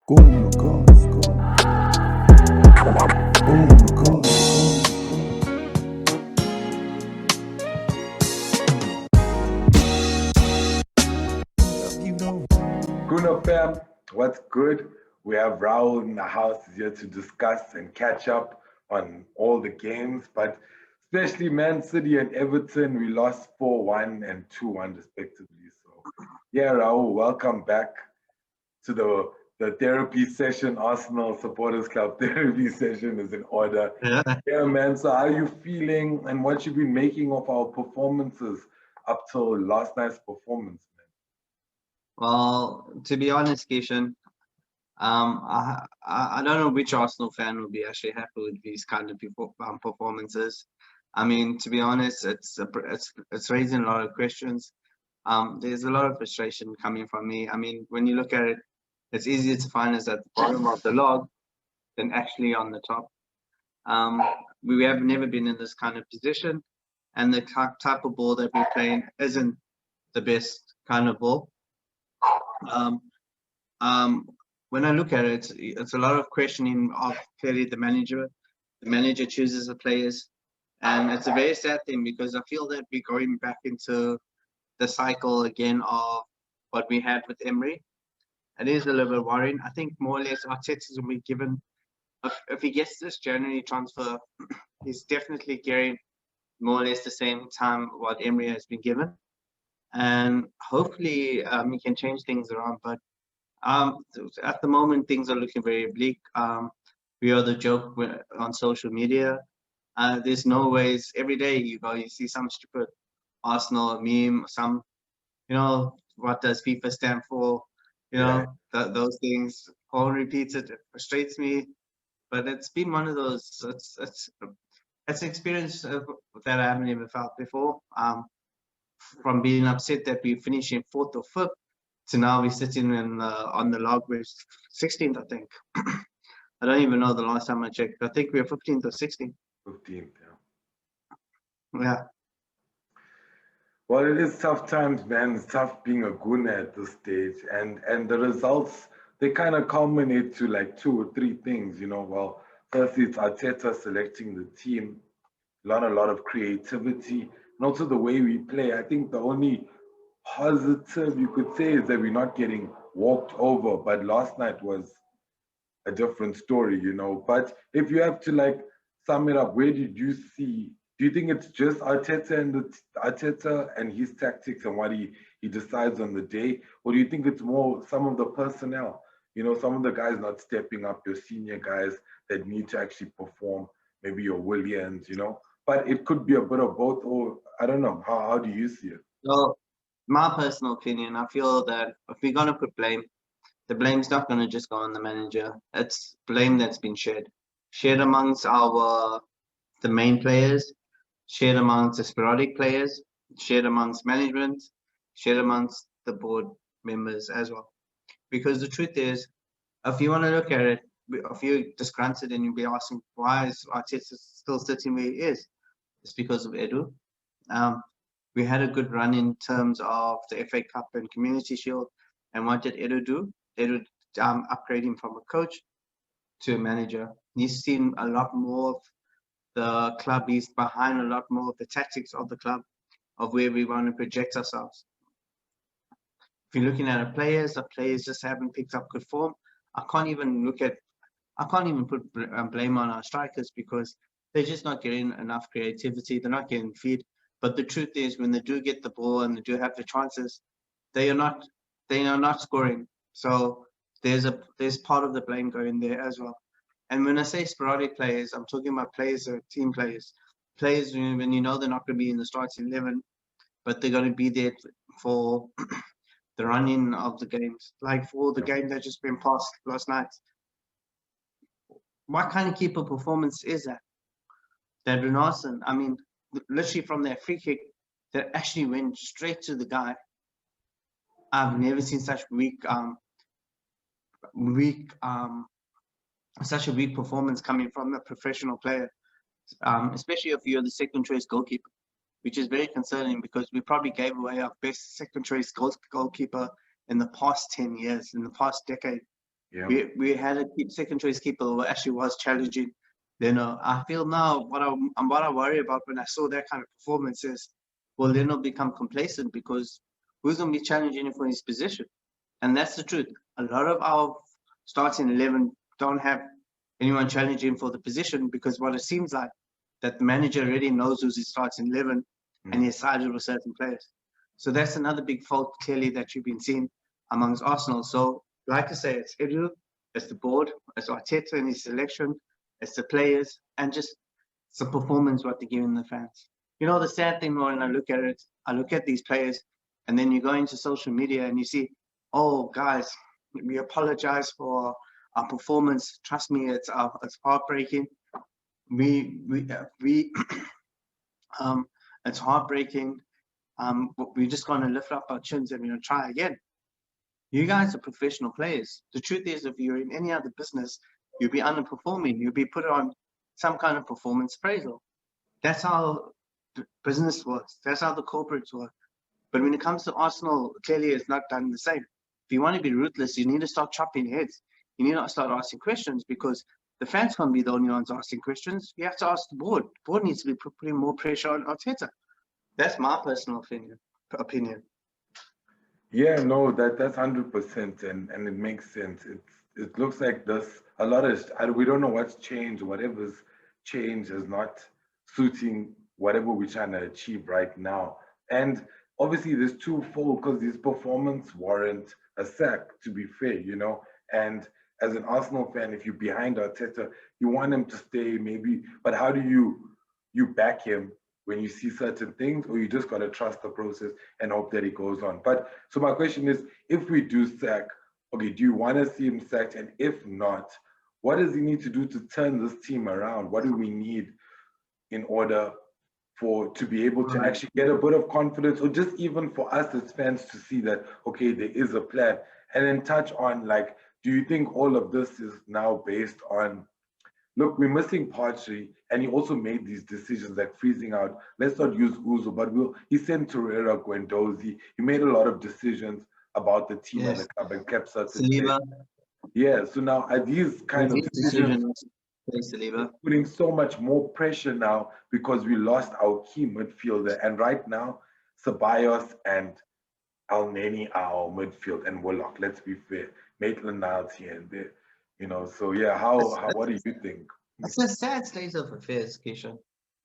Go on the cars, go. Go on the cars, go. You know. Kuna fam, what's good? We have Rauol in the house here to discuss and catch up on all the games, but especially Man City and Everton, we lost 4-1 and 2-1 respectively. So, yeah, Rauol, welcome back to the therapy session. Arsenal Supporters Club therapy session is in order. Yeah. Yeah, man. So, how are you feeling and what you've been making of our performances up till last night's performance, man? Well, to be honest, Kishan, I don't know which Arsenal fan will be actually happy with these kind of performances. I mean, to be honest, it's raising a lot of questions. There's a lot of frustration coming from me. I mean, when you look at it, it's easier to find us at the bottom of the log than actually on the top. We have never been in this kind of position, and the type of ball that we're playing isn't the best kind of ball. When I look at it, it's a lot of questioning of clearly the manager. The manager chooses the players, and it's a very sad thing because I feel that we're going back into the cycle again of what we had with Emery. It is a little bit worrying. I think more or less Arteta's will be given, if he gets this January transfer, he's definitely getting more or less the same time what Emery has been given. And hopefully he can change things around. But at the moment, things are looking very bleak. We are the joke on social media. There's no ways. Every day you go, you see some stupid Arsenal meme, some, what does FIFA stand for? Those things. Paul repeats it. It frustrates me. But it's been one of those. It's an experience that I haven't ever felt before. From being upset that we finished in 4th or 5th to now we're sitting on the log with 16th, I think. I don't even know the last time I checked. I think we're 15th or 16th. 15th, yeah. Yeah. Well, it is tough times, man. It's tough being a Guna at this stage. And the results, they kind of culminate to like 2 or 3 things, Well, firstly, it's Arteta selecting the team, a lot of creativity, and also the way we play. I think the only positive you could say is that we're not getting walked over, but last night was a different story, But if you have to like sum it up, where did you see? Do you think it's just Arteta and his tactics and what he decides on the day, or do you think it's more some of the personnel? Some of the guys not stepping up, your senior guys that need to actually perform, maybe your Williams, But it could be a bit of both, or I don't know. How do you see it? So, my personal opinion, I feel that if we're going to put blame, the blame's not going to just go on the manager. It's blame that's been shared amongst the main players, shared amongst the sporadic players, shared amongst management, shared amongst the board members as well. Because the truth is, if you want to look at it, if you're disgruntled and you'll be asking why is Arteta still sitting where he is, it's because of Edu. We had a good run in terms of the FA Cup and Community Shield. And what did Edu do? Edu upgrade him from a coach to a manager. He's seen a lot more of the club. He's behind a lot more of the tactics of the club, of where we want to project ourselves. If you're looking at the players just haven't picked up good form. I can't even put blame on our strikers because they're just not getting enough creativity. They're not getting feed. But the truth is, when they do get the ball and they do have the chances, they are not scoring. So there's part of the blame going there as well. And when I say sporadic players, I'm talking about players or team players. Players when they're not going to be in the starting 11, but they're going to be there for the running of the games. Like for the game that just been passed last night. What kind of keeper performance is that? That Renaissance, I mean, literally from their free kick, that actually went straight to the guy. I've never seen such such a weak performance coming from a professional player, especially if you're the second choice goalkeeper, which is very concerning because we probably gave away our best second choice goalkeeper in the past 10 years, in the past decade. Yeah. We had a second choice keeper who actually was challenging. I feel now what I worry about when I saw that kind of performance is, will Leno become complacent because who's going to be challenging him for his position? And that's the truth. A lot of our starting 11 don't have anyone challenging for the position because what it seems like that the manager already knows who's his starting 11 and he sided with certain players. So that's another big fault clearly that you've been seeing amongst Arsenal. So like I say, it's Edu, it's the board, it's Arteta and his selection, it's the players, and just it's the performance what they're giving the fans. You know, the sad thing when I look at it, I look at these players, and then you go into social media and you see, oh, guys, we apologize for our performance. Trust me, it's heartbreaking. It's heartbreaking. But we're just going to lift up our chins and we're going to try again. You guys are professional players. The truth is, if you're in any other business, you'll be underperforming. You'll be put on some kind of performance appraisal. That's how the business works. That's how the corporates work. But when it comes to Arsenal, clearly it's not done the same. If you want to be ruthless, you need to start chopping heads. You need to start asking questions because the fans can't be the only ones asking questions. You have to ask the board. The board needs to be putting more pressure on Arteta. That's my personal opinion. Yeah, no, that's 100%, and it makes sense. It looks like this a lot is we don't know what's changed. Whatever's changed is not suiting whatever we're trying to achieve right now. And obviously, there's twofold because these performance warrant a sack. To be fair, and as an Arsenal fan, if you're behind Arteta, you want him to stay, maybe. But how do you back him when you see certain things, or you just got to trust the process and hope that he goes on? But so my question is, if we do sack, okay, do you want to see him sacked? And if not, what does he need to do to turn this team around? What do we need in order to be able to actually get a bit of confidence, or just even for us as fans to see that, okay, there is a plan? And then touch on, like, do you think all of this is now based on, look, we're missing Partry, and he also made these decisions like freezing out. Let's not use Uzo, but he sent Torreira, Guendouzi. He made a lot of decisions about the team and the club and kept certain players. Yeah, so now are these kind of decisions putting so much more pressure now because we lost our key midfielder, and right now Ceballos and Elneny are our midfield, and Willock, let's be fair, Maitland-Niles here and there. So yeah, what do you think? It's a sad state of affairs, Keisha.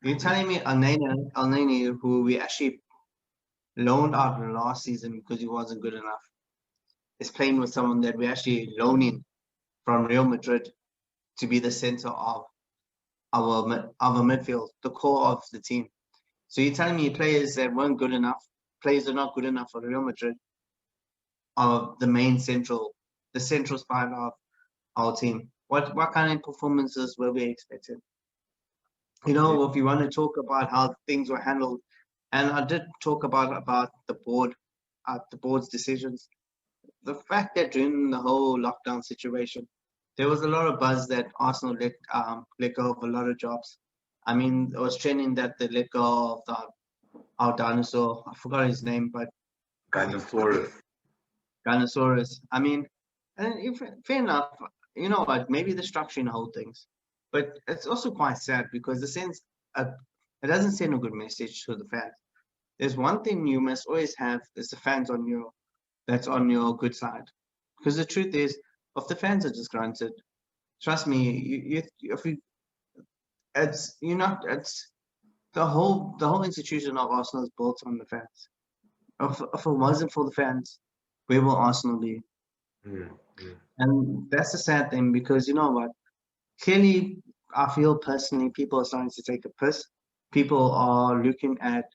You're telling me Elneny, who we actually loaned out last season because he wasn't good enough, is playing with someone that we actually loaning from Real Madrid to be the center of our midfield, the core of the team. So you're telling me players that weren't good enough, players that are not good enough for Real Madrid, are the central spine of our team. What kind of performances were we expecting? If you want to talk about how things were handled, and I did talk about the board's decisions. The fact that during the whole lockdown situation, there was a lot of buzz that Arsenal let go of a lot of jobs. I mean, it was trending that they let go of our dinosaur. I forgot his name, but Dinosaurus. I mean, and fair enough. You know what? Maybe the structuring hold things, but it's also quite sad because it doesn't send a good message to the fans. There's one thing you must always have is the fans that's on your good side, because the truth is, if the fans are disgruntled, trust me, it's the whole institution of Arsenal is built on the fans. If it wasn't for the fans, where will Arsenal be? And that's the sad thing, because you know what? Clearly, I feel personally, people are starting to take a piss. People are looking at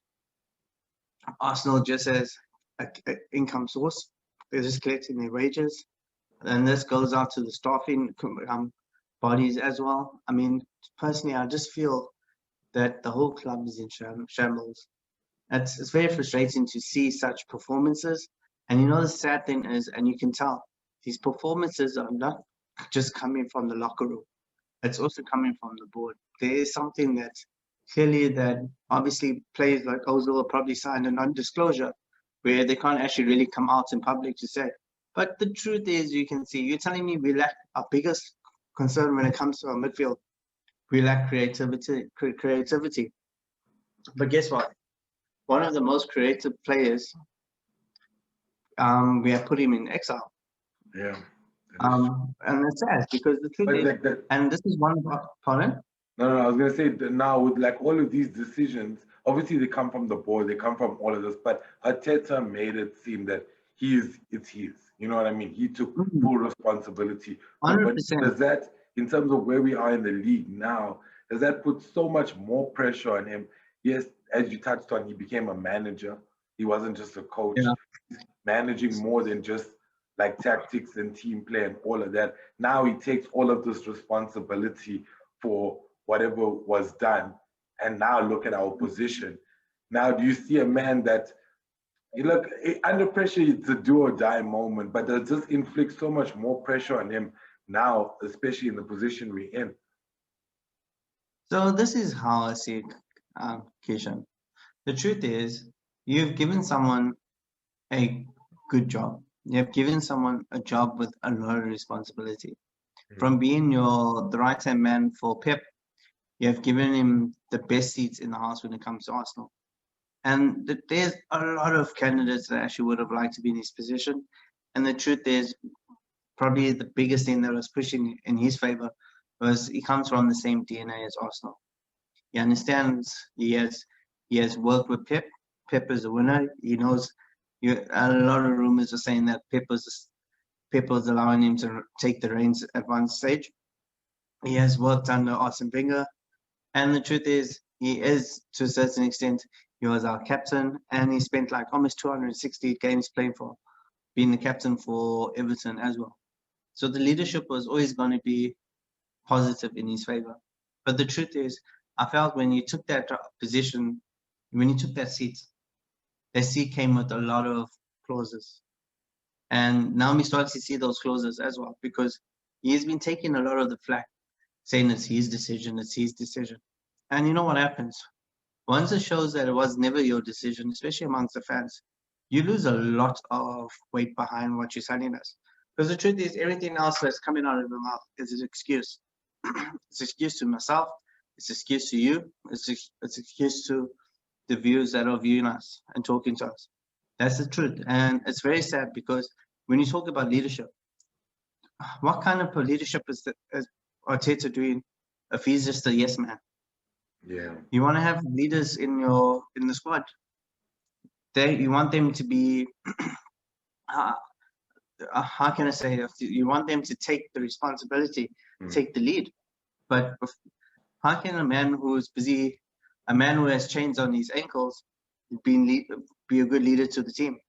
Arsenal just as an income source. They're just collecting their wages. And this goes out to the staffing bodies as well. I mean, personally, I just feel that the whole club is in shambles. It's very frustrating to see such performances. And the sad thing is, and you can tell, these performances are not just coming from the locker room. It's also coming from the board. There is something that's clearly that obviously players like Ozil will probably sign a non-disclosure where they can't actually really come out in public to say. But the truth is, you can see, you're telling me we lack our biggest concern when it comes to our midfield. We lack creativity. But guess what? One of the most creative players, we have put him in exile. Yeah. And it's sad because the truth is, and this is one of our, pardon? No, I was gonna say that now with like all of these decisions, obviously they come from the board, they come from all of this, but Arteta made it seem that it's his. You know what I mean? He took full responsibility. But 100%. does that, in terms of where we are in the league now, does that put so much more pressure on him? Yes, as you touched on, he became a manager. He wasn't just a coach. Yeah. He's managing more than just like tactics and team play and all of that. Now he takes all of this responsibility for whatever was done. And now look at our position. Now, do you see a man that, you look, under pressure, it's a do or die moment, but does this inflict so much more pressure on him now, especially in the position we're in? So this is how I see it, Kishan. The truth is, you've given someone a good job. You have given someone a job with a lot of responsibility. From being the right-hand man for Pep, you have given him the best seats in the house when it comes to Arsenal. And there's a lot of candidates that actually would have liked to be in his position. And the truth is, probably the biggest thing that was pushing in his favor was he comes from the same DNA as Arsenal. He understands, he has worked with Pep. Pep is a winner. He knows, a lot of rumors are saying that Pep was allowing him to take the reins at one stage. He has worked under Arsene Wenger. And the truth is, he is, to a certain extent, he was our captain, and he spent like almost 260 games playing for, being the captain for Everton as well. So the leadership was always going to be positive in his favor. But the truth is, I felt when you took that position, when you took that seat came with a lot of clauses. And now we start to see those clauses as well, because he's been taking a lot of the flack, saying it's his decision, it's his decision. And you know what happens? Once it shows that it was never your decision, especially amongst the fans, you lose a lot of weight behind what you're telling us. Because the truth is, everything else that's coming out of your mouth is an excuse. It's an excuse to myself, it's an excuse to you, it's an excuse to the viewers that are viewing us and talking to us. That's the truth. And it's very sad because when you talk about leadership, what kind of leadership is Arteta doing if he's just a yes man? Yeah. You want to have leaders in the squad. You want them to be, how can I say, you want them to take the responsibility, take the lead. But how can a man who's busy, a man who has chains on his ankles, be a good leader to the team?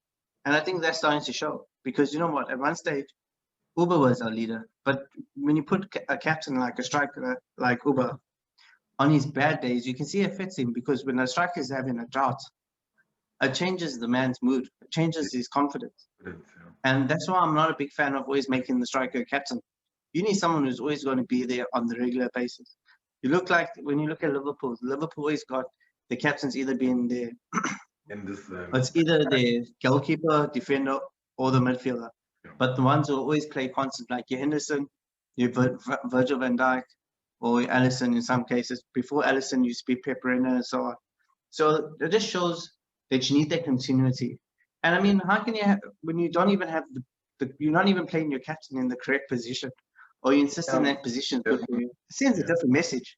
And I think that's starting to show, because you know what, at one stage, Uber was our leader. But when you put a captain like a striker like Uber on his bad days, you can see it fits him, because when a striker is having a drought, it changes the man's mood, it changes his confidence. And that's why I'm not a big fan of always making the striker captain. You need someone who's always going to be there on the regular basis. You look like, when you look at Liverpool always got the captains either being there, it's either the goalkeeper, defender, or the midfielder. But the ones who always play constant, like your Henderson, your Virgil van Dijk, or Alisson in some cases. Before Alisson used to be Pepperina and so on. So it just shows that you need that continuity. And I mean, how can you have, when you don't even have you're not even playing your captain in the correct position, or you insist in that position, it sends a different message.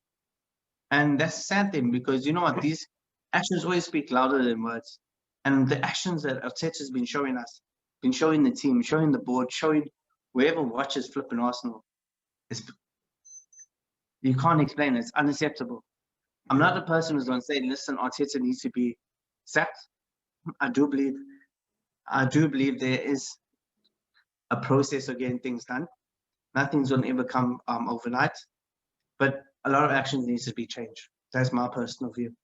And that's a sad thing, because you know what, these actions always speak louder than words. And the actions that Arteta's been showing us, been showing the team, showing the board, showing whoever watches flipping Arsenal, you can't explain it. It's unacceptable. I'm not a person who's going to say, listen, Arteta needs to be sacked. I do believe there is a process of getting things done. Nothing's going to ever come overnight, but a lot of actions needs to be changed. That's my personal view.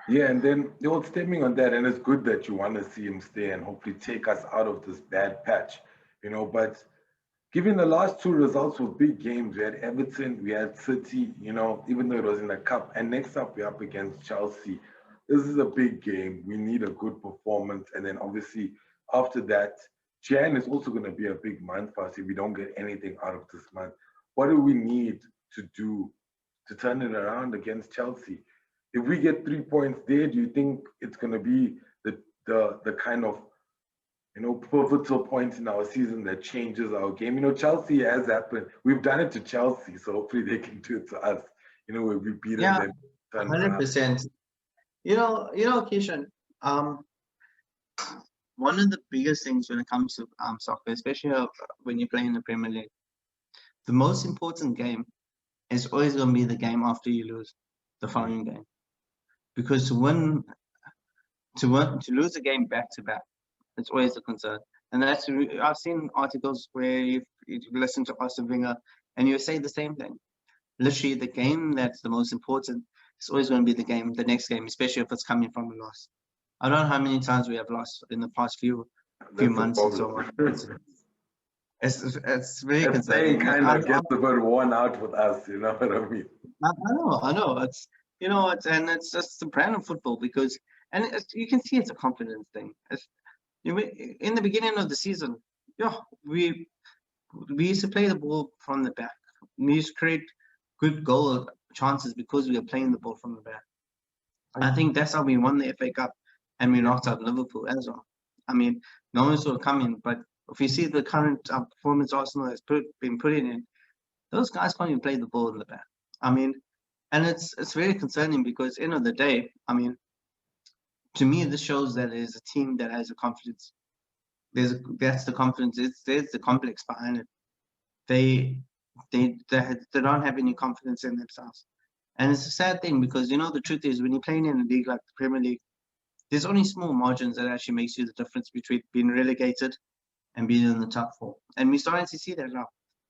Yeah, and then stemming on that, and it's good that you want to see him stay and hopefully take us out of this bad patch, but given the last two results were big games, we had Everton, we had City, even though it was in the cup, and next up we're up against Chelsea. This is a big game. We need a good performance, and then obviously after that, Jan is also going to be a big month for us if we don't get anything out of this month. What do we need to do to turn it around against Chelsea? If we get 3 points there, do you think it's going to be the kind of pivotal point in our season that changes our game? Chelsea has happened. We've done it to Chelsea, so hopefully they can do it to us. Where we beat them, then turn around. 100%. Kishan, one of the biggest things when it comes to soccer, especially when you play in the Premier League, the most important game is always going to be the game after you lose the following game, because to lose a game back to back, it's always a concern. And I've seen articles where you listen to Arsene Wenger and you say the same thing. Literally, the game that's the most important is always going to be the next game, especially if it's coming from a loss. I don't know how many times we have lost in the past few months and so on. It's very concerning. Kind of gets a bit worn out with us, you know what I mean? I know. It's just the brand of football, because you can see it's a confidence thing. In the beginning of the season, we used to play the ball from the back. We used to create good goal chances because we were playing the ball from the back. I think that's how we won the FA Cup and we knocked out Liverpool as well. I mean, no one saw it coming, but if you see the current performance Arsenal has been putting in, those guys can't even play the ball in the back. I mean, and it's very concerning, because end of the day, I mean, to me, this shows that there's a team that has a confidence. That's the confidence. There's the complex behind it. They don't have any confidence in themselves, and it's a sad thing, because the truth is, when you're playing in a league like the Premier League, there's only small margins that actually makes you the difference between being relegated and being in the top four. And we're starting to see that now,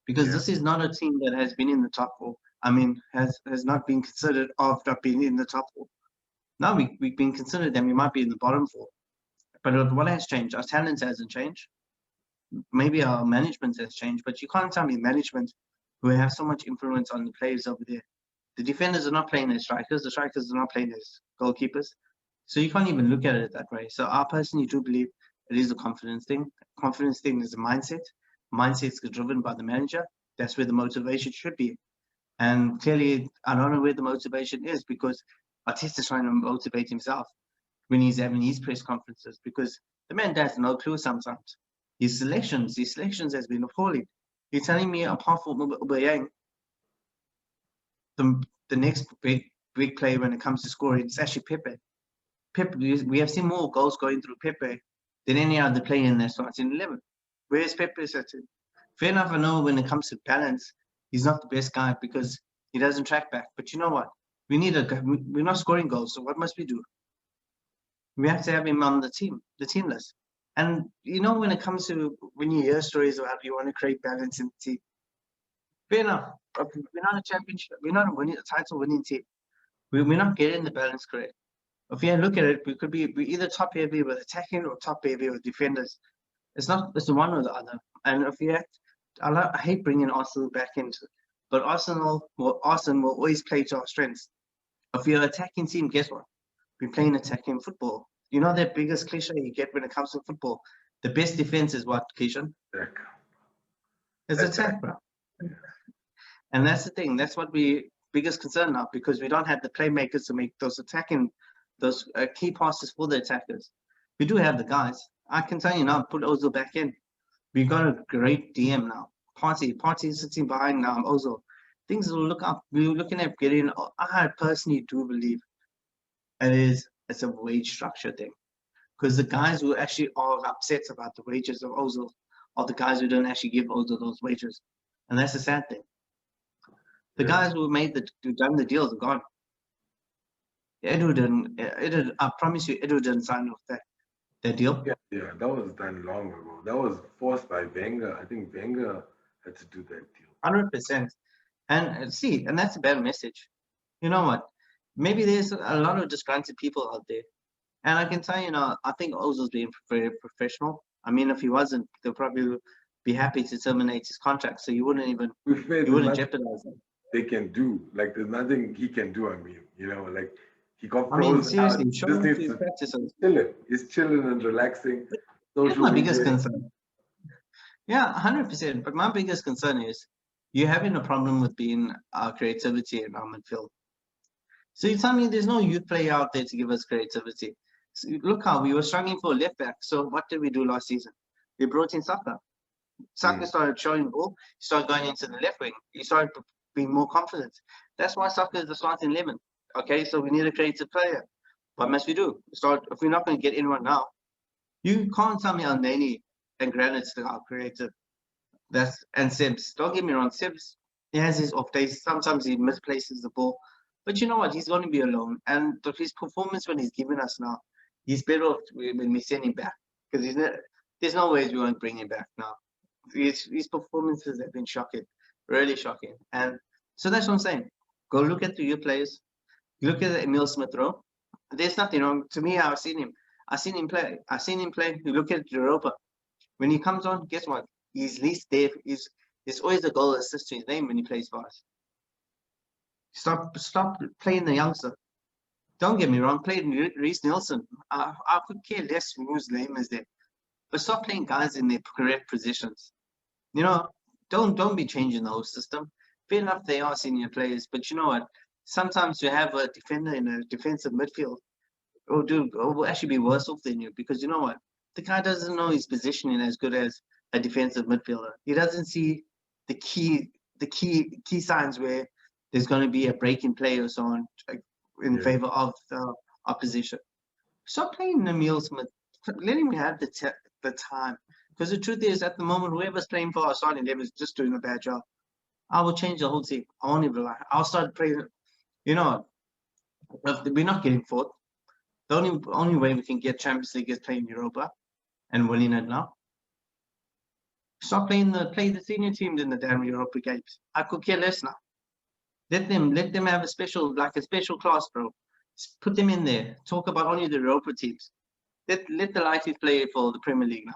because this is not a team that has been in the top four. I mean, has not been considered after being in the top four. Now we've been considered that we might be in the bottom four. But what has changed? Our talent hasn't changed. Maybe our management has changed, but you can't tell me management who have so much influence on the players over there. The defenders are not playing as strikers. The strikers are not playing as goalkeepers. So you can't even look at it that way. So I personally do believe it is a confidence thing. Confidence thing is a mindset. Mindsets are driven by the manager. That's where the motivation should be. And clearly, I don't know where the motivation is, because Arteta's trying to motivate himself when he's having his press conferences, because the man has no clue sometimes. His selections has been appalling. You're telling me, apart from Aubameyang, the next big player when it comes to scoring, it's actually Pepe. We have seen more goals going through Pepe than any other player in their starting 11. Where's Pepe sitting? Fair enough, I know when it comes to balance, he's not the best guy because he doesn't track back. But you know what? We're not scoring goals, so what must we do? We have to have him on the team list. And when it comes to, when you hear stories about you want to create balance in the team, fair enough. We're not a championship. We're not a title-winning team. We're not getting the balance correct. If you look at it, we're either top heavy with attacking or top heavy with defenders. It's the one or the other. And I hate bringing Arsenal back into it, but Arsenal will always play to our strengths. If you're an attacking team, guess what? We're playing attacking football. You know that biggest cliche you get when it comes to football? The best defense is what, Keishan? It's attack, bro. And that's the thing. That's what we biggest concern now, because we don't have the playmakers to make those key passes for the attackers. We do have the guys. I can tell you now, put Ozil back in. We've got a great DM now. Party is sitting behind Ozil. Things will look up. We're looking at getting. I personally do believe it's a wage structure thing, because the guys who actually are upset about the wages of Ozil are the guys who don't actually give Ozil those wages, and that's a sad thing. The guys who done the deals are gone. I promise you, Edu didn't sign off that deal. Yeah, that was done long ago. That was forced by Wenger. I think Wenger had to do that deal. 100%. And that's a bad message. You know what? Maybe there's a lot of disgruntled people out there. And I can tell you, I think Ozil's being very professional. I mean, if he wasn't, they'll probably be happy to terminate his contract. So you wouldn't jeopardize him. They can do. Like, there's nothing he can do. I mean, like, he got frozen. I mean, seriously, show him to practice. He's chilling and relaxing. That's my biggest concern. Yeah, 100%. But my biggest concern is you're having a problem with being creativity in our midfield. So you tell me there's no youth player out there to give us creativity. So look how we were struggling for a left back. So what did we do last season? We brought in Saka. Saka started showing the ball. He started going into the left wing. He started being more confident. That's why Saka is the starting 11. Okay, so we need a creative player. What must we do? Start if we're not going to get anyone now. You can't tell me Alnani and Granit's are creative. And Sims. Don't get me wrong, Sims, he has his off days. Sometimes he misplaces the ball. But you know what? He's going to be alone. And his performance when he's given us now, he's better off when we send him back. Because there's no ways we won't bring him back now. His performances have been shocking, really shocking. And so that's what I'm saying. Go look at the youth players. Look at Emil Smith-Rowe. There's nothing wrong. To me, I've seen him play. You look at Europa. When he comes on, guess what? He's least there. There's always a goal assist to his name when he plays for us. Stop playing the youngster. Don't get me wrong, playing Reece Nelson. I could care less whose name is there. But stop playing guys in their correct positions. You know, don't be changing the whole system. Fair enough, they are senior players, but you know what? Sometimes you have a defender in a defensive midfield will actually be worse off than you because you know what? The guy doesn't know his positioning as good as a defensive midfielder. He doesn't see the key signs where there's going to be a break in play or so on in favor of the opposition. Stop playing Emil Smith. Let him have the time. Because the truth is, at the moment, whoever's playing for our starting level is just doing a bad job. I will change the whole team. I won't even lie. I'll start playing. You know, if we're not getting fourth. The only way we can get Champions League is playing Europa and winning it now. Stop play the senior teams in the damn Europa games. I could care less now. Let them have a special class, bro. Just put them in there. Talk about only the Europa teams. Let the lighties play for the Premier League now.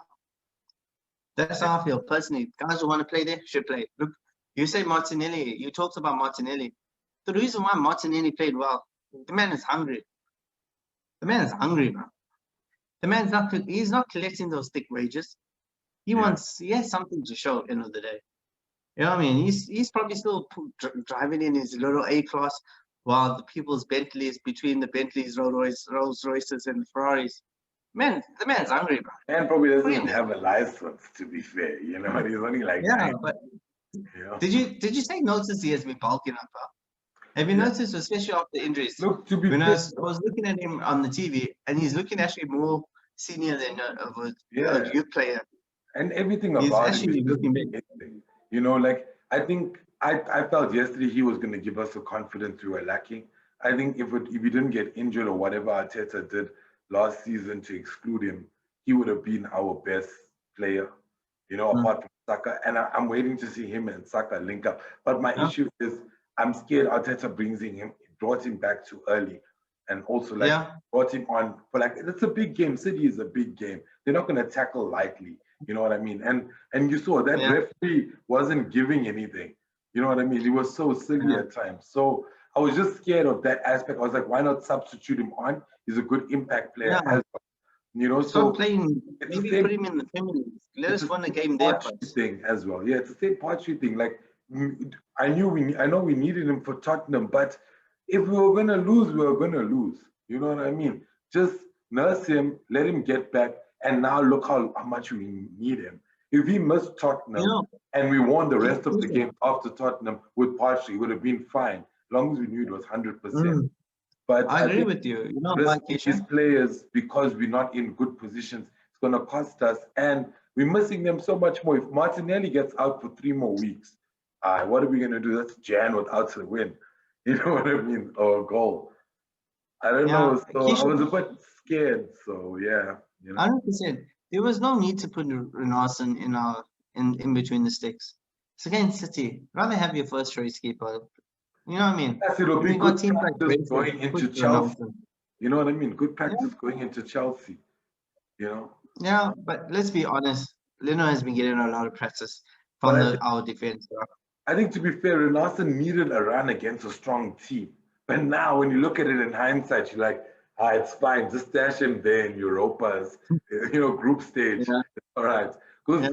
That's how I feel personally. Guys who want to play there should play. Look, you say Martinelli. You talked about Martinelli. The reason why Martinelli played well, the man is hungry. The man is hungry, man. The man's he's not collecting those thick wages. He has something to show at the end of the day. You know what I mean? He's probably still driving in his little A-class while the people's Bentleys, between the Bentleys, Rolls Royces, and Ferraris. Man, the man's hungry, bro. Man probably doesn't even have a license, to be fair. You know, he's only like 9. But did you take notice he has been bulking up, bro? Have you noticed, especially after injuries? Look, to be when I was looking at him on the TV, and he's looking actually more senior than a youth player. And everything about him is looking big. You know, like I think I felt yesterday he was going to give us the confidence we were lacking. I think if he didn't get injured or whatever Arteta did last season to exclude him, he would have been our best player. You know, apart from Saka. And I'm waiting to see him and Saka link up. But my issue is, I'm scared Arteta brought him back too early, and also brought him on for it's a big game. City is a big game. They're not going to tackle lightly. You know what I mean? And you saw that referee wasn't giving anything. You know what I mean? He was so silly at times. So I was just scared of that aspect. I was like, why not substitute him on? He's a good impact player as well. You know, so playing. Maybe put him in the Premier League. Let us win a game there. Thing as well. Yeah, it's the same Partridge thing. Like, I know we needed him for Tottenham, but if we were gonna lose, we were gonna lose. You know what I mean? Just nurse him, let him get back, and now look how much we need him. If he missed Tottenham and we won the rest of the game after Tottenham with Partridge, it would have been fine, as long as we knew it was 100%. But I agree with you. You know, these players, because we're not in good positions, it's gonna cost us, and we're missing them so much more. If Martinelli gets out for 3 more weeks, what are we going to do? That's Jan without a win. You know what I mean? Or a goal. I don't know. So I was a bit scared. So, yeah. You know. 100%. There was no need to put Renarsson in between the sticks. It's against City. Rather have your first choice keeper. You know what I mean? Yes, it'll be good practice going into Chelsea. You know what I mean? Good practice going into Chelsea. You know? Yeah, but let's be honest. Leno has been getting a lot of practice from our defense. I think, to be fair, Renarsson needed a run against a strong team. But now, when you look at it in hindsight, you're like, it's fine. Just stash him there in Europa's, group stage. Yeah. All right. Because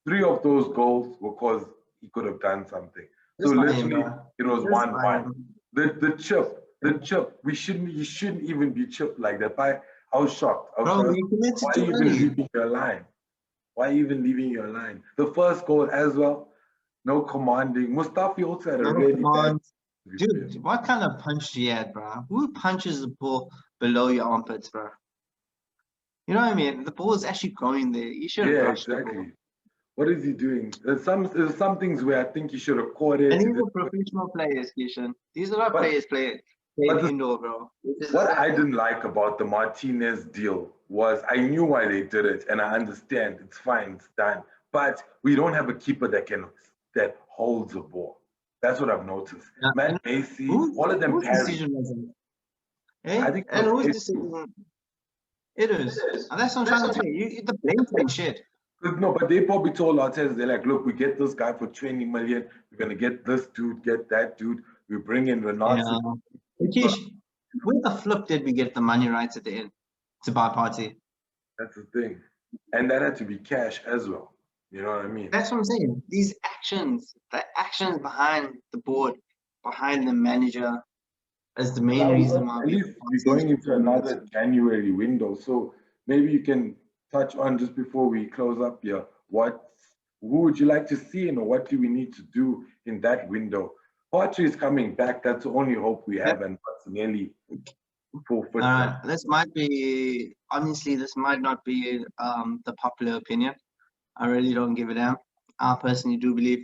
3 of those goals were because he could have done something. So Just by him, literally, bro. it was Just by 1-1. him. The chip. He shouldn't even be chipped like that. I was shocked. Bro, you committed Why are too you even early. leaving your line? Why are you even leaving your line? The first goal as well, no commanding. Mustafi also had a No really bad. command. Dude, what kind of punch do you had, bro? Who punches the ball below your armpits, bro? You know what I mean? The ball is actually going there. You should have Yeah, brushed the ball. exactly. What is he doing? There's some things where I think he should have caught it. And these are professional players, Kishan. These are not players playing but indoor, bro. what I didn't like about the Martinez deal was I knew why they did it, and I understand it's fine, it's done. But we don't have a keeper that holds the ball. That's what I've noticed. Yeah. Matt Macy, all of them whose parry. decision was it? Eh? I think And it whose was decision? It is. And that's what I'm trying to say. The blame's been shared. no, but they probably told Arteta, they're like, look, we get this guy for 20 million. We're gonna get this dude, get that dude. We bring in Renato. Yeah. Kish, where the flip did we get the money rights at the end to buy Party? That's the thing. And that had to be cash as well. You know what I mean? That's what I'm saying. These actions, the actions behind the board, behind the manager, is the main reason why at least we're going into another January window. So maybe you can touch on just before we close up here, who would you like to see and what do we need to do in that window? Poetry is coming back. That's the only hope we have, and Martinelli for this might be, honestly, this might not be the popular opinion. I really don't give a damn. I personally do believe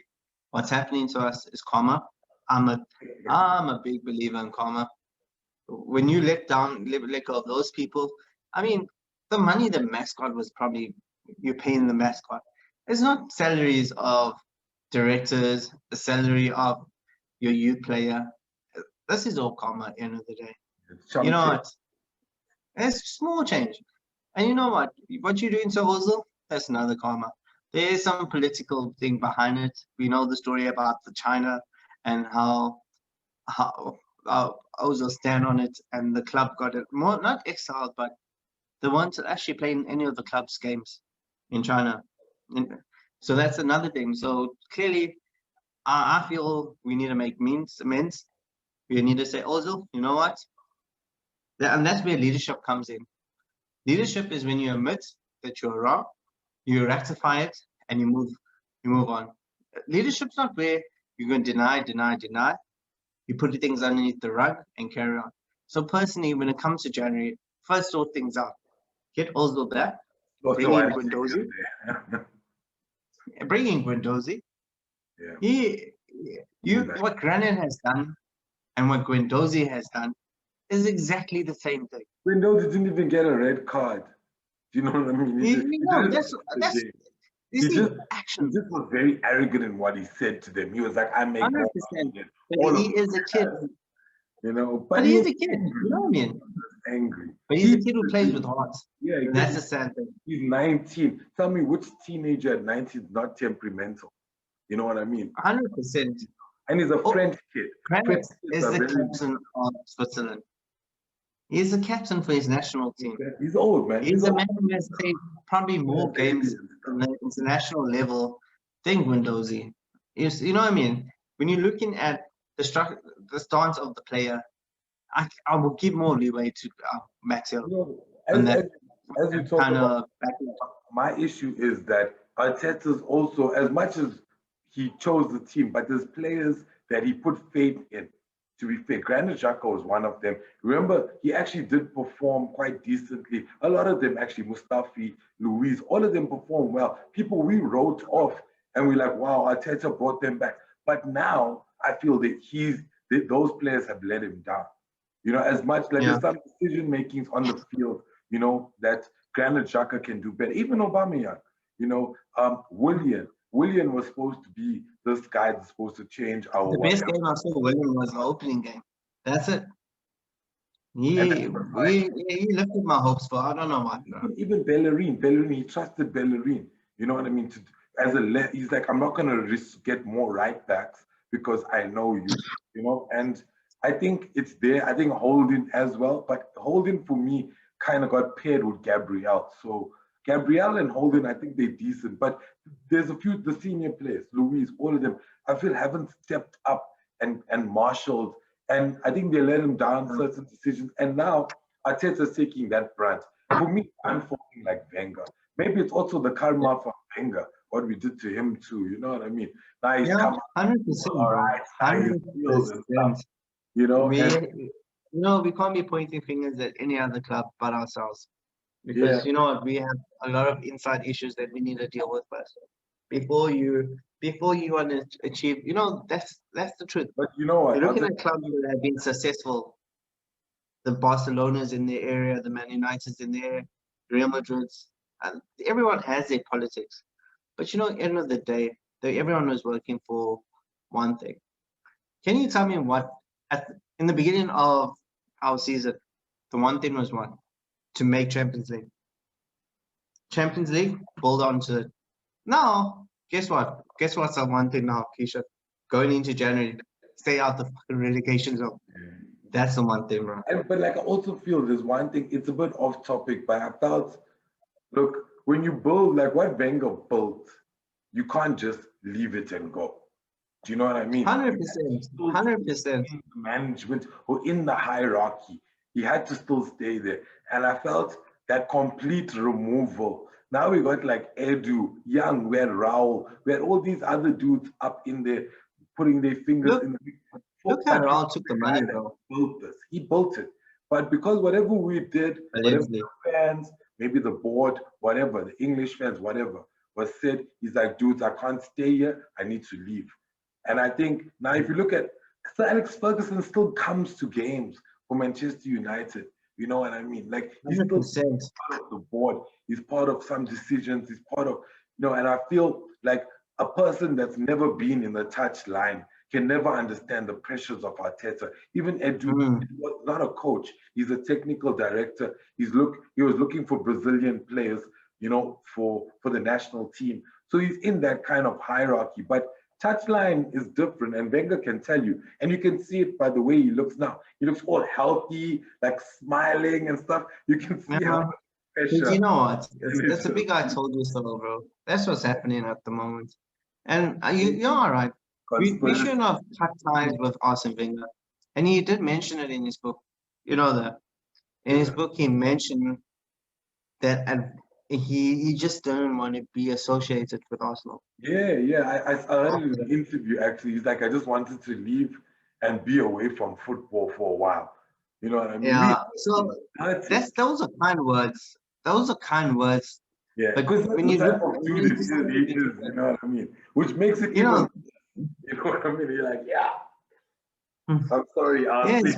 what's happening to us is karma. I'm a big believer in karma. When you let go of those people, I mean, the money the mascot was probably you're paying the mascot. It's not salaries of directors, the salary of your youth player. This is all karma at the end of the day. You know what? It's small change. And you know what? What you're doing to Ozil, that's another karma. There is some political thing behind it. We know the story about the China and how Ozil stand on it, and the club got it more not exiled, but the ones that actually play in any of the club's games in China. So that's another thing. So clearly, I feel we need to make amends. We need to say, Ozil, you know what? And that's where leadership comes in. Leadership is when you admit that you're wrong, you rectify it, and you move on. Leadership's not where you're going to deny. You put things underneath the rug and carry on. So personally, when it comes to January, first sort things out. Get Ozil back. Bring in Guendouzi. Yeah. What Granit has done and what Guendouzi has done is exactly the same thing. Guendouzi didn't even get a red card. Do you know what I mean? He just was very arrogant in what he said to them. He was like, I make 100%. He is a kid. You know, but he is a kid. You know what I mean? Angry. But he's a kid who plays with heart. Yeah, exactly. That's the sad thing. He's 19. Tell me which teenager at 19 is not temperamental? You know what I mean? 100%. And he's a French kid. Granit is the captain of Switzerland. He's the captain for his national team. He's old, man. He's a man who has played probably more games on the international level than Guendouzi. You know what I mean? When you're looking at the stance of the player, I will give more leeway to Max Hill. As we talk about, my issue is that Arteta's also, as much as he chose the team, but there's players that he put faith in. To be fair, Granit Xhaka was one of them. Remember, he actually did perform quite decently. A lot of them actually, Mustafi, Luis, all of them performed well. People we wrote off, and we're like, wow, Arteta brought them back. But now I feel that those players have let him down. You know, as much like there's some decision makings on the field, you know, that Granit Xhaka can do better. Even Aubameyang, you know, Willian was supposed to be this guy that's supposed to change our. The best game I saw Willian was the opening game. That's it. He lifted my hopes for I don't know why. Even Bellerin, he trusted Bellerin. You know what I mean? He's like, I'm not gonna risk get more right backs because I know you. You know, and I think it's there. I think Holding as well, but Holding for me kind of got paired with Gabriel. So Gabriel and Holden, I think they're decent, but there's a few, the senior players, Luis, all of them, I feel haven't stepped up and marshaled. And I think they let him down certain decisions. And now Arteta's taking that brunt. For me, I'm falling like Wenger. Maybe it's also the karma from Wenger, what we did to him too. You know what I mean? Now he's Yeah, come up 100%, all bro. right, now his skills and stuff, 100%. you know? We, And we can't be pointing fingers at any other club but ourselves. yeah, Because you know what, we have a lot of inside issues that we need to deal with first. Before you want to achieve, that's the truth. but you know what? You're looking at clubs that have been successful. The Barcelona's in the area, the Man United's in there, Real Madrid's, and everyone has their politics. But at the end of the day, everyone was working for one thing. Can you tell me what, in the beginning of our season, the one thing was what? To make Champions League. Champions League, hold on to it. Now, guess what? Guess what's the one thing now, Keisha? Going into January, stay out the fucking relegation zone. That's the one thing, bro. But like I also feel there's one thing, it's a bit off topic, but I felt, look, when you build like what Wenger built, you can't just leave it and go. Do you know what I mean? 100%. 100%. In the management or in the hierarchy, he had to still stay there. And I felt that complete removal. Now we got like Edu, Young, we had Rauol, we had all these other dudes up in there putting their fingers in the Look how Rauol took the money, bro. Built this. He built it. But because whatever we did, whatever the fans, maybe the board, whatever, the English fans, whatever, was said, he's like, dudes, I can't stay here. I need to leave. And I think now if you look at Sir Alex Ferguson still comes to games for Manchester United. You know what I mean? Like he's still part of the board. He's part of some decisions. He's part of, and I feel like a person that's never been in the touch line can never understand the pressures of Arteta. Even Edu was not a coach. He's a technical director. He was looking for Brazilian players, for the national team. So he's in that kind of hierarchy. But touchline is different, and Wenger can tell you. And you can see it by the way he looks now. He looks all healthy, like smiling and stuff. You can see how much pressure. You know what? It's a big I told you so, bro. That's what's happening at the moment. And you're all right. We shouldn't have cut ties with Arsene Wenger. And he did mention it in his book. You know that. In his book, he mentioned that he just didn't want to be associated with Arsenal. Yeah. I heard in an interview, actually. He's like, I just wanted to leave and be away from football for a while. You know what I mean? Yeah. So those are kind words. Those are kind words. Yeah, because when you look at dude, he is, you know what I mean? Which makes it even, you know what I mean? You're like, yeah, I'm sorry, yes,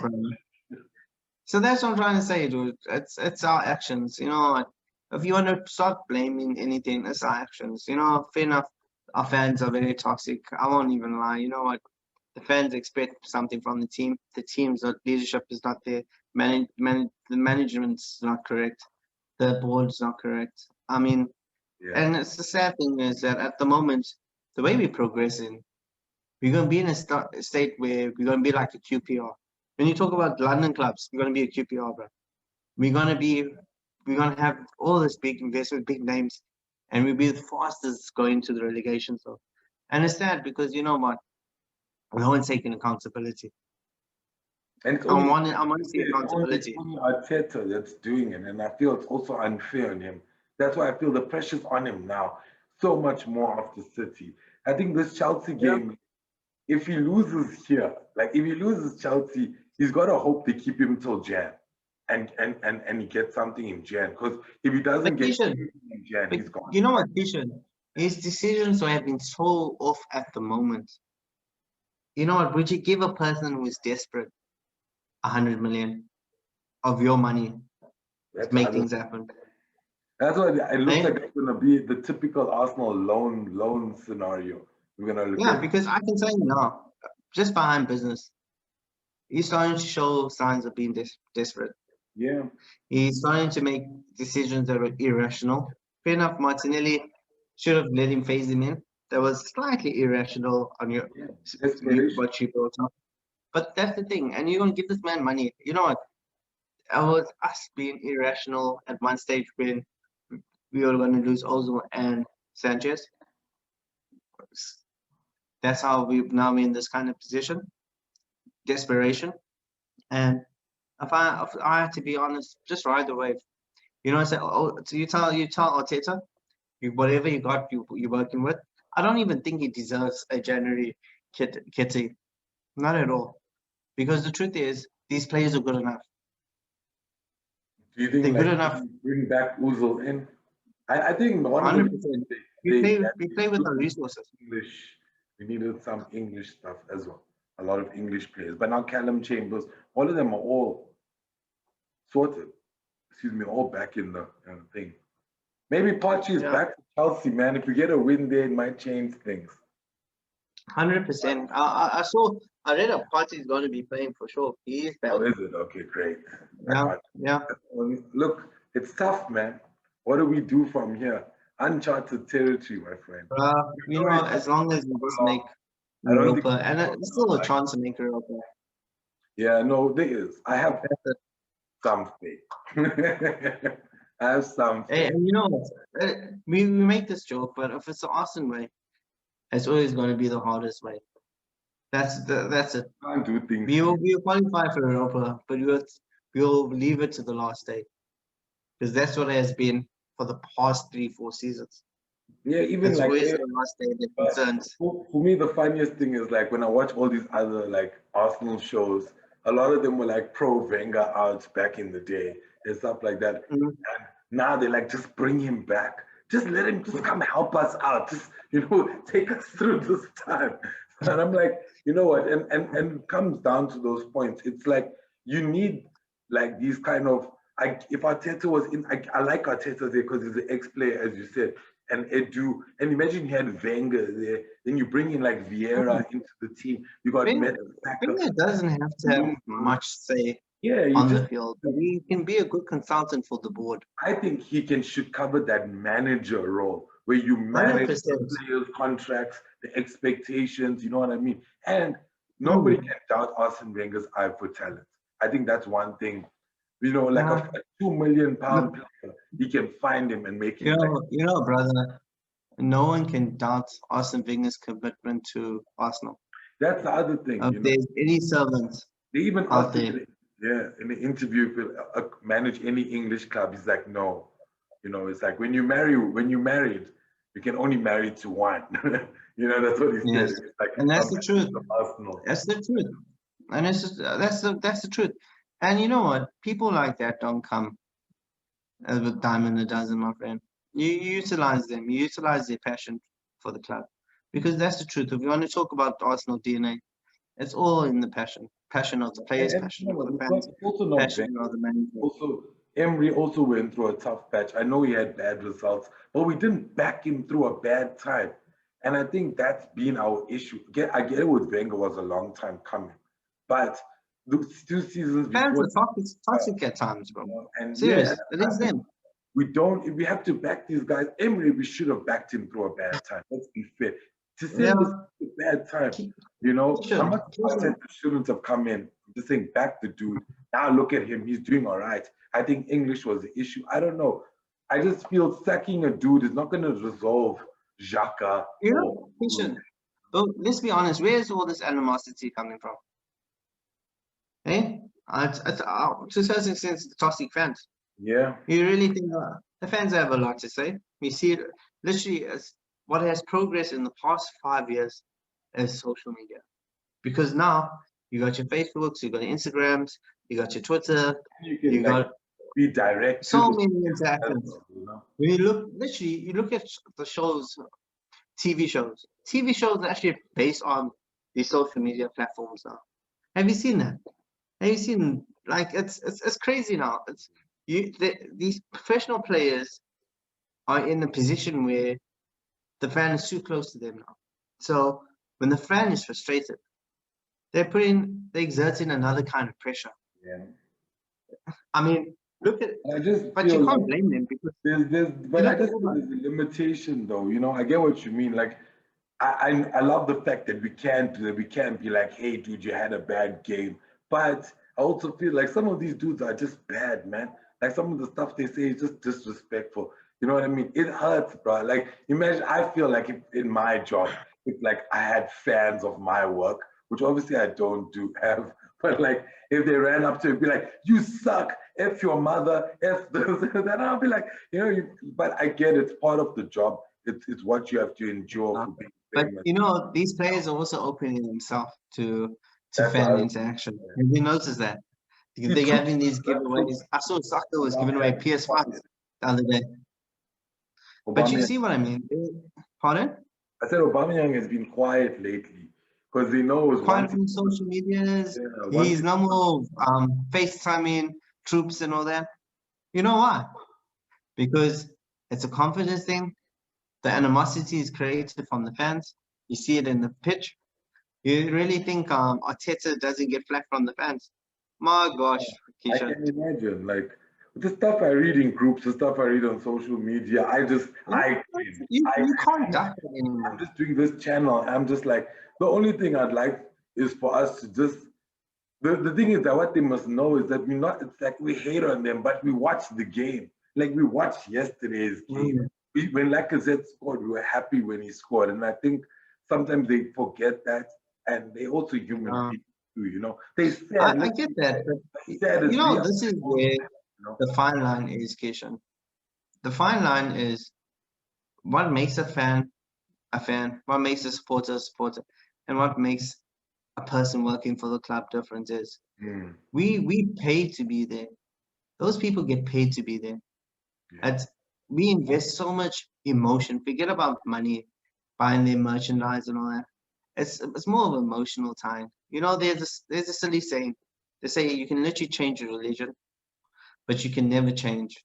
so that's what I'm trying to say, dude. It's our actions, If you want to start blaming anything, it's our actions. Fair enough, our fans are very toxic. I won't even lie. You know what? The fans expect something from the team. The team's leadership is not there. The management's not correct. The board's not correct. I mean, and it's the sad thing is that at the moment, the way we're progressing, we're going to be in a state where we're going to be like a QPR. When you talk about London clubs, we're going to be a QPR, bro. We're going to have all this big investment, big names, and we'll be the fastest going to the relegation zone. And it's sad because you know what? No one's taking accountability. And I want to see accountability. It's only Arteta that's doing it, and I feel it's also unfair on him. That's why I feel the pressure's on him now, so much more of the City. I think this Chelsea game, if he loses here, like if he loses Chelsea, he's got to hope they keep him till Jan, and he gets something in Jan. Because if he doesn't get something in Jan, he's gone. You know what, Kishan? His decisions have been so off at the moment. You know what? Would you give a person who is desperate 100 million of your money to make things happen? That's why it looks like it's gonna be the typical Arsenal loan scenario. We're gonna look at. Because I can tell you now, just behind business, he's starting to show signs of being desperate. Yeah. He's starting to make decisions that are irrational. Fair enough, Martinelli should have let him phase him in. That was slightly irrational on what you brought up. But that's the thing. And you're going to give this man money. You know what? It was us being irrational at one stage when we were going to lose Ozil and Sanchez. That's how we've now in this kind of position, desperation. And if I had to be honest, just ride the wave. You know, I say, oh, so you tell Arteta, whatever you got, you're working with. I don't even think he deserves a January kitty, not at all. Because the truth is, these players are good enough. Do you think They're like good enough. bring back Ozil in? I think one of 100%. the We play with our resources. English. We needed some English stuff as well. A lot of English players. But now Callum Chambers, all of them are all sorted. Excuse me, all back in the thing. Maybe Pochi is Yeah. back to Chelsea, man. If we get a win there, it might change things. 100%. I read a party is going to be playing for sure. He is back. Oh, is it? Okay, great. Yeah. Look, it's tough, man. What do we do from here? Uncharted territory, my friend. You know, as long as we just make I don't think Europa, and there's still a chance to make Europa. Yeah, no, there is. I have some faith. I have some Hey, faith. and you know what? We make this joke, but if it's the Austin way, it's always going to be the hardest way. That's it. Can't do things. We'll qualify for Europa, but we'll leave it to the last day, because that's what it has been for the past 3-4 seasons. Yeah, even It's like always the last day that concerns. for me, the funniest thing is like when I watch all these other like Arsenal shows, a lot of them were like pro Wenger out back in the day and stuff like that. Mhm. And now they like just bring him back. Just let him just come help us out. Just take us through this time. And I'm like, you know what? And it comes down to those points. It's like you need like these kind of if Arteta was in, I like Arteta there because he's an ex-player, as you said, and Edu. And imagine you had Wenger there, then you bring in like Vieira into the team. You got Wenger doesn't have to have much say on the field, but he can be a good consultant for the board. I think he should cover that manager role where you manage 100%. the players' contracts, the expectations, you know what I mean? And nobody can doubt Arsene Wenger's eye for talent. I think that's one thing. Like a £2 million player, he can find him and make him. You know, brother, no one can doubt Arsene Wenger's commitment to Arsenal. That's the other thing. If there's any servants they even out there. In the interview, if you manage any English club, he's like, no. It's like when you're married, you can only marry to one. That's what he said. It's like, and that's the truth. Arsenal. That's the truth. And it's just, that's the truth. And you know what? People like that don't come as a dime in a dozen, my friend. You utilize them. You utilize their passion for the club. Because that's the truth. If you want to talk about Arsenal DNA, it's all in the passion. Passion of the players, passion of the fans, passion of the manager. Also, Emery also went through a tough patch. I know he had bad results, but we didn't back him through a bad time. And I think that's been our issue. I get it with Wenger was a long time coming. But the 2 seasons fans are toxic at times, bro. And serious, it is them. If we have to back these guys, Emery, we should have backed him through a bad time. Let's be fair. To say this is a bad time, I'm not saying shouldn't have come in. I'm just saying back the dude. Now look at him, he's doing all right. I think English was the issue. I don't know. I just feel sacking a dude is not going to resolve Xhaka. But let's be honest, where's all this animosity coming from? Hey, to a certain extent, the toxic fans. Yeah. You really think the fans have a lot to say? We see it literally as what has progressed in the past 5 years is social media. Because now you got your Facebooks, you got your Instagrams, you got your Twitter, you got be direct. So many interactions. When you look at the shows, TV shows. TV shows are actually based on these social media platforms now. Have you seen that? Have you seen it's crazy now? These professional players are in a position where the fan is too close to them now. So when the fan is frustrated, they're exerting another kind of pressure. Yeah. I mean, look at but you can't blame them because there's a limitation though. I get what you mean. Like I love the fact that we can't be like, hey dude, you had a bad game. But I also feel like some of these dudes are just bad, man. Like some of the stuff they say is just disrespectful. You know what I mean? It hurts, bro. Like, imagine, I feel like if in my job, if like I had fans of my work, which obviously I don't do have, but like if they ran up to me and be like, you suck, F your mother, F this, then I'll be like, but I get it's part of the job. It's what you have to endure Uh, for being But famous. these players are also opening themselves to That's what fan I interaction. Have you noticed that? see. They're True. having these That's true. giveaways. I saw Saka was giving away Aubameyang, PS5s the other day. But you Aubameyang. see what I mean? Pardon? I said Aubameyang has been quiet lately because he knows Quiet once he, from social medias. yeah, once He's he, no more FaceTiming troops and all that. You know why? Because it's a confidence thing. The animosity is created from the fans. You see it in the pitch. You really think Arteta doesn't get flack from the fans? My gosh, I Keisha. can imagine like the stuff I read in groups, the stuff I read on social media. I cringe. You can't I'm duck it anymore. just doing this channel. I'm just like the only thing I'd like is for us to just. The thing is that what they must know is that we not. It's like we hate on them, but we watch the game. Like we watched yesterday's game. Mm. When Lacazette scored, we were happy when he scored, and I think sometimes they forget that, and they also human Uh, beings too. They said, I let's get that, but be sad as we are. this is where You know? the fine line is, Keisha. The fine line is what makes a fan, what makes a supporter, and what makes a person working for the club different is Mm, we pay to be there. Those people get paid to be there. yeah. And we invest so much emotion. Forget about money, buying their merchandise and all that. It's more of an emotional time. There's a silly saying. They say you can literally change your religion, but you can never change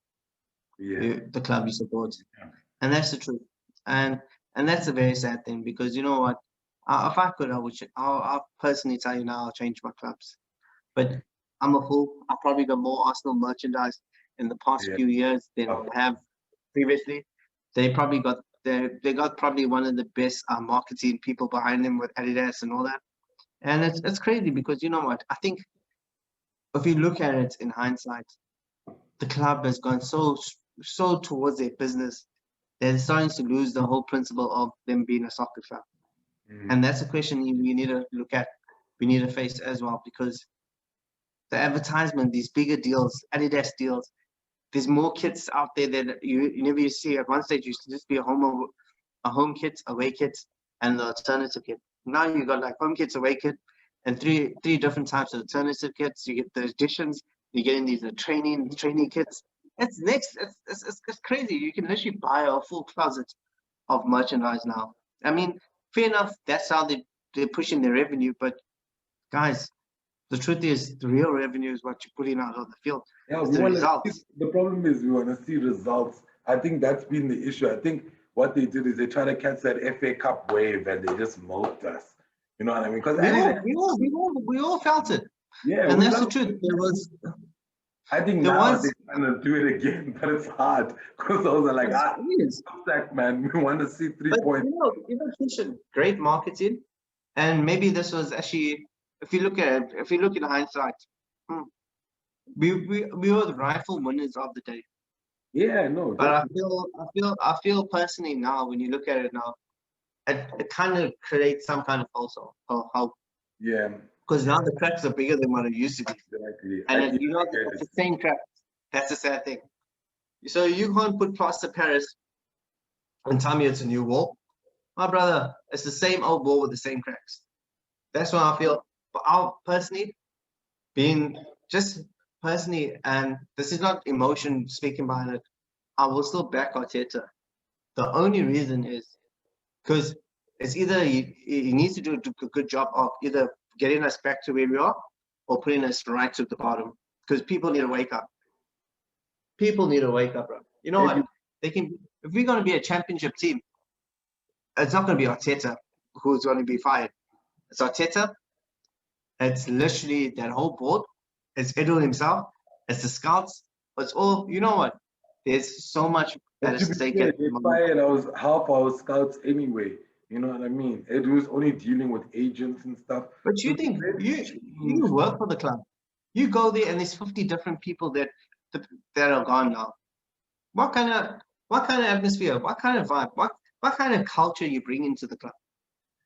Yeah. the club you support. Yeah. And that's the truth. And that's a very sad thing because you know what? If I could, I'll personally tell you now, I'll change my clubs. But I'm a fool. I probably got more Arsenal merchandise in the past Yeah. few years than Oh, I have previously. They probably got they got probably one of the best marketing people behind them with Adidas and all that. And it's crazy because you know what? I think if you look at it in hindsight, the club has gone so towards their business. They're starting to lose the whole principle of them being a soccer club. mm, And that's a question we need to look at. We need to face as well because the advertisement, these bigger deals, Adidas deals, there's more kits out there that you never see. At one stage, used to just be a home kit, away kit, and the alternative kit. Now you got like home kits, away kit, and three different types of alternative kits. You get the additions. You're getting these training kits. It's next. It's crazy. You can literally buy a full closet of merchandise now. I mean, fair enough. That's how they're pushing their revenue. But guys, the truth is, the real revenue is what you're putting out on the field. yeah, It's we the want to see, results. the problem is we want to see results. I think that's been the issue. I think what they did is they tried to catch that FA Cup wave and they just milked us. You know what I mean? Because We all felt it, yeah, and we that's the felt truth. it. I think There now was, they're trying to do it again, but it's hard because those are like, it is. sack, man. We want to see three But points. Kishan, great marketing, and maybe this was actually, if you look at it, if you look in hindsight, hmm, we were the rightful winners of the day. Yeah, no, But definitely. I feel personally now, when you look at it now, it kind of creates some kind of false hope Yeah, because now the cracks are bigger than what it used to be. exactly. And I get it's it. the same crap. That's the sad thing. So you can't put plaster Paris and tell me it's a new wall. My brother, it's the same old wall with the same cracks. That's what I feel. But I'll personally, being just personally, and this is not emotion speaking behind it, I will still back Arteta. The only reason is because it's either he needs to do a good job of either getting us back to where we are or putting us right to the bottom. Because people need to wake up. People need to wake up, bro. You know Maybe what? They can. If we're going to be a championship team, it's not going to be Arteta who's going to be fired. It's Arteta. It's literally that whole board. It's Edu himself. It's the scouts. It's all. You know what? There's so much but at to be stake fair, at the they moment. fired half our scouts anyway. You know what I mean? It was only dealing with agents and stuff. But you So think let's you change. work for the club. You go there and there's 50 different people that are gone now. What kind of What kind of atmosphere? What kind of vibe? What kind of culture you bring into the club?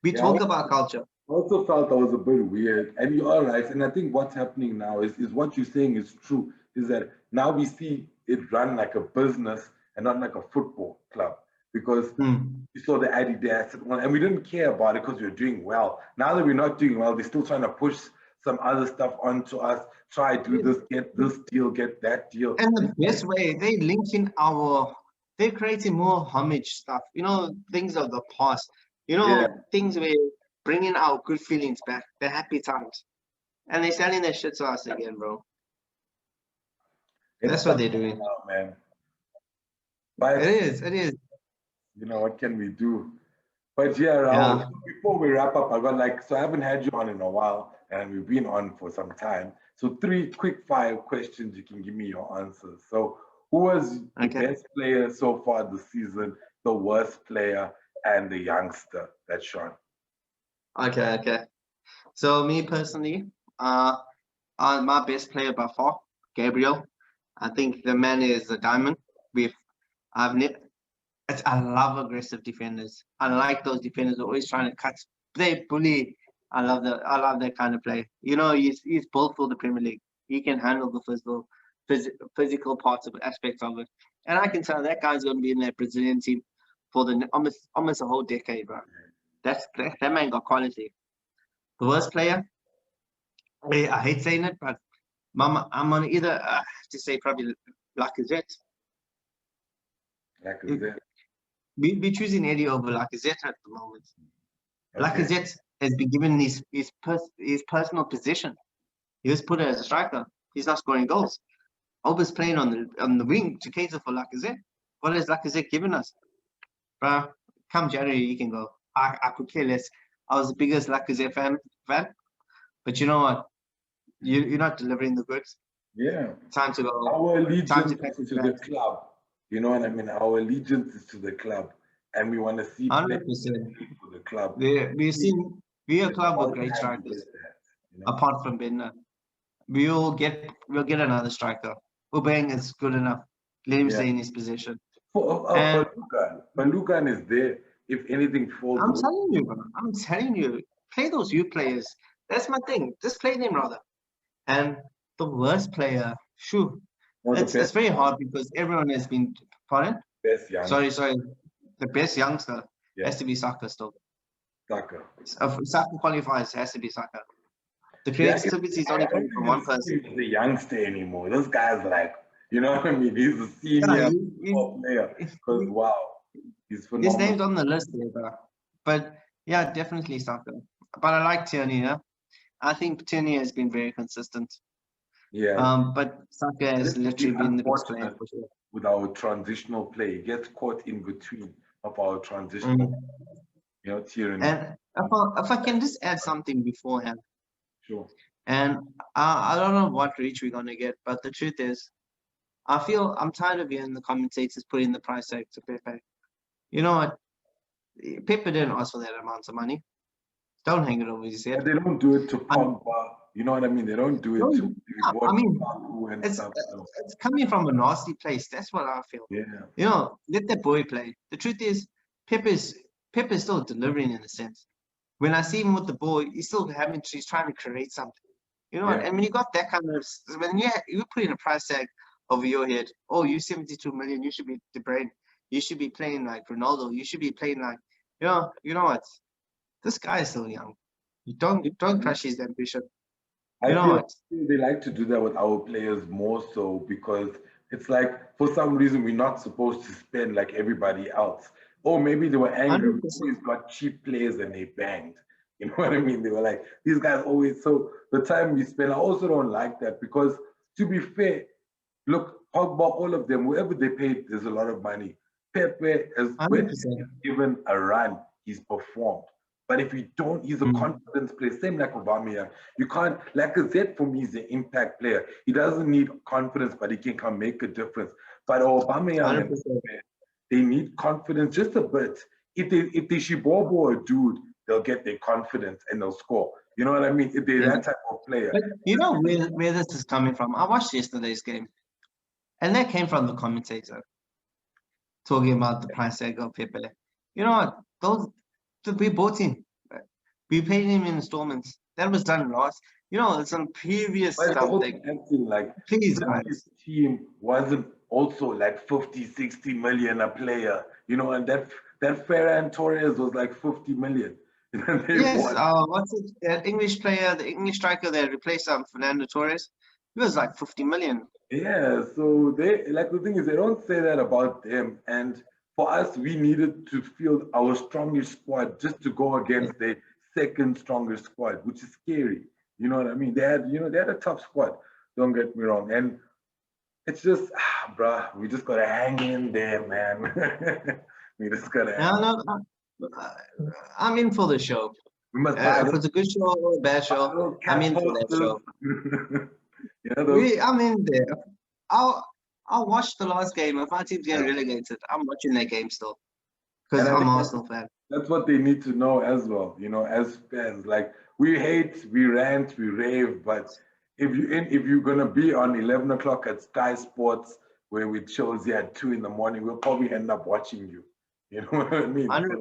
We Yeah, talk about culture. I also felt that was a bit weird. And you are right. And I think what's happening now is what you're saying is true, is that now we see it run like a business and not like a football club. Because Hmm. we saw the Adidas and we didn't care about it because we were doing well. Now that we're not doing well, they're still trying to push some other stuff onto us. Try do this, get this deal, get that deal. And the best way they link in they're creating more homage stuff. You know, things of the past. You Yeah, know, things where bringing our good feelings back, the happy times, and they're selling their shit to us again, bro. it's That's what tough they're doing. now, man. It But is. It is. you know what can we do? But yeah, Raul, Yeah. before we wrap up, I got like, so I haven't had you on in a while and we've been on for some time. So, three quick fire questions, you can give me your answers. So, who was the Okay. best player so far this season, the worst player, and the youngster that's Sean? Okay. Okay. So me personally, my best player by far, Gabriel. I think the man is a diamond. We've I've ne- I love aggressive defenders. I like those defenders who are always trying to cut. They bully. I love that kind of play. You know, he's built for the Premier League. He can handle the physical parts of aspects of it. And I can tell that guy's going to be in that Brazilian team for the almost a whole decade, bro. That man got quality. The worst player, I hate saying it, but I'm on either to say probably Lacazette. Like, is it? Be choosing Eddie over Lacazette at the moment. Okay. Lacazette has been given his personal position. He was put as a striker. He's not scoring goals. Always playing on the wing to cater for Lacazette. What has Lacazette given us? Bro, come January you can go. I could care less. I was the biggest Lacazette fan, but you know what? You're not delivering the goods. Yeah. Time to go. Our Time to allegiance pack is his to the bags. club. You know what I mean? Our allegiance is to the club. And we want to see players 100%. for the club. We're a It's club with about great time we strikers. get that. You know? Apart from Bednar, we'll get another striker. Ubang is good enough. Let him Yeah. stay in his position. For And Lugan. But Lugan is there if anything falls I'm over. telling you, bro, I'm telling you, play those youth players. That's my thing. Just play them rather. And the worst player, shoo, One of the it's very hard because everyone has been. Pardon? best young Sorry. The best youngster yeah, has to be Saka still. Saka. If Saka qualifies, has to be Saka. The Yeah, I, creativity is I only don't coming from even one see person. him as a youngster anymore. This guy's like, you know what I mean? He's a Yeah, senior football player. Because wow, he's his phenomenal. name's on the list there, bro. But yeah, definitely Saka. But I like Tierney, yeah. I think Tierney has been very consistent. Yeah, But Saka has this has literally been been the best player unfortunate for sure. with our transitional play. He gets caught in between of our transitional, Mm. tyranny. And if I can just add something beforehand, Sure. and I don't know what reach we're gonna get, but the truth is, I feel I'm tired of hearing the commentators putting the price tag to Pepe. You know what? Pepe didn't ask for that amount of money. Don't hang it over his head. And they don't do it to I, Pogba. You know what I mean? They don't do it to don't, I mean, Lukaku and it's stuff. So, it's coming from a nasty place. That's what I feel. yeah. You know, let that boy play. The truth is, Pepe's still delivering in a sense. When I see him with the ball, he's trying to create something. You know what? Yeah. And when you got that kind of when you put in a price tag over your head, oh, you 72 million, you should be De Bruyne, you should be playing like Ronaldo, you should be playing like you know what? This guy is still young. You don't crush his ambition. I You know feel what? they like to do that with our players more so because it's like for some reason we're not supposed to spend like everybody else. Or maybe they were angry. We 100%. always got cheap players and they banged. You know what I mean? They were like, these guys always. So the time we spend, I also don't like that because to be fair, look, Pogba, all of them, whoever they paid, there's a lot of money. Pepe, as when 100%. he's given a run, he's performed. But if you don't, he's a Mm. confidence player. Same like Aubameyang. You can't, like Lacazette for me is an impact player. He doesn't need confidence, but he can come make a difference. But Aubameyang and 100%. Pepe, they need confidence just a bit. If they shibobo a dude, they'll get their confidence and they'll score. You know what I mean? If they're Yeah. that type of player. But you know where this is coming from? I watched yesterday's game, and that came from the commentator. talking about the price tag of Pepele. You know what? We bought him. We paid him in installments. That was done last. You know, it's on previous But stuff. also Like, acting like please, his guys. team wasn't also like 50, 60 million a player, you know, and that Ferran Torres was like 50 million. And they Yes, won. what's it? That English player, the English striker that replaced Fernando Torres, he was like 50 million. Yeah, so they like the thing is they don't say that about them. And for us, we needed to field our strongest squad just to go against the second strongest squad, which is scary. You know what I mean? They had a tough squad. Don't get me wrong. And it's just, bruh, we just gotta hang in there, man. We just gotta hang. No, I'm in for the show. We must buy If it's a good show or a bad buy show, those I'm cat in for that posters. show. You know those. I'm in there. I'll watch the last game. If our team's getting relegated, I'm watching that game still because And I I'm think an Arsenal fan. that's what they need to know as well. You know, as fans, like we hate, we rant, we rave, but if you're gonna be on 11 o'clock at Sky Sports where we chose you at 2 in the morning, we'll probably end up watching you. You know what I mean? 100%.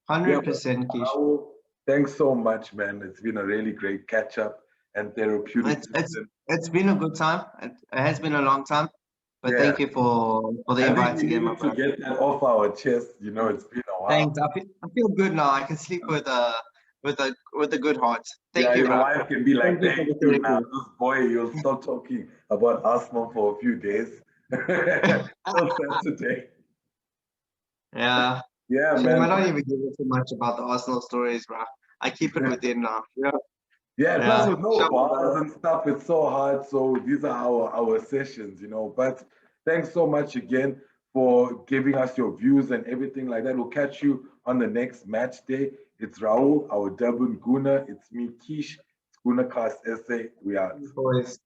Yeah, but 100%, Kish. Rauol, thanks so much, man. It's been a really great catch up and therapeutic. It's been a good time. It has been a long time, but Yeah, thank you for the I invite think we again, my needed to brother. get that off our chest. You know, it's been a while. Thanks. I feel good now. I can sleep with a good heart. Yeah, Thank you, your bro. wife can be like, Thank you for thank the you now. therapy. This boy, you'll stop talking about Arsenal for a few days. Till Saturday. Yeah. Yeah, Shame, I man. don't even give it too much about the Arsenal stories, bro. I keep it within now. Yeah. Yeah, plus Yeah. with no Shame, bars brother. and stuff, it's so hard. So these are our sessions, you know. But thanks so much again for giving us your views and everything like that. We'll catch you on the next match day. It's Rauol, our Durban Guna. It's me, Kish. It's Guna Cast SA. We out. Boys.